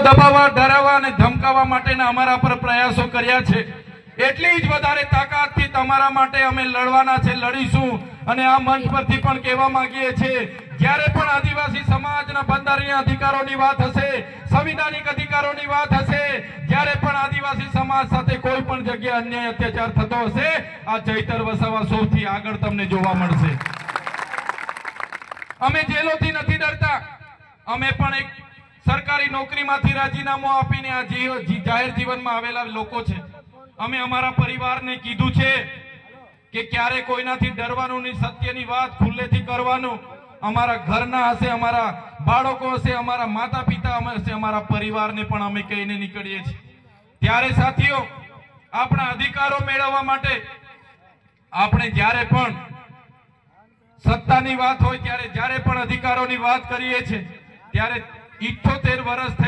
દબાવવા, ડરાવવા અને ધમકાવવા માટેના અમારા પર પ્રયાસો કર્યા છે, એટલી જ વધારે તાકાતથી તમારા માટે અમે લડવાના છે, લડીશું। અને આ મંચ પરથી પણ કહેવા માંગીએ છીએ, જ્યારે પણ આદિવાસી સમાજના બંધારણીય અધિકારોની વાત હશે, સંવિધાનિક અધિકારોની વાત હશે, જ્યારે પણ આદિવાસી સમાજ સાથે કોઈ પણ જગ્યાએ અન્યાય અત્યાચાર થતો હશે, આ ચૈતર વસાવા સૌથી આગળ તમને જોવા મળશે। અમે જેલોથી નથી ડરતા, અમે પણ એક સરકારી નોકરીમાંથી રાજીનામું આપીને આ જાહેર જીવનમાં આવેલા લોકો છે। અમે અમારા પરિવારને કીધું છે કે ક્યારે કોઈનાથી ડરવાનું નહીં, સત્યની વાત ખુલ્લેથી કરવાનું। અમારા ઘરના હશે, અમારા બાળકો હશે, અમારા માતા પિતા હશે, અમારા પરિવારને પણ અમે કહીને નીકળીએ છીએ। ત્યારે સાથીઓ, આપણા અધિકારો મેળવવા માટે આપણે જ્યારે પણ સત્તાની વાત હોય ત્યારે જ્યારે પણ અધિકારોની વાત કરીએ છીએ ત્યારે 78 વર્ષ થઈ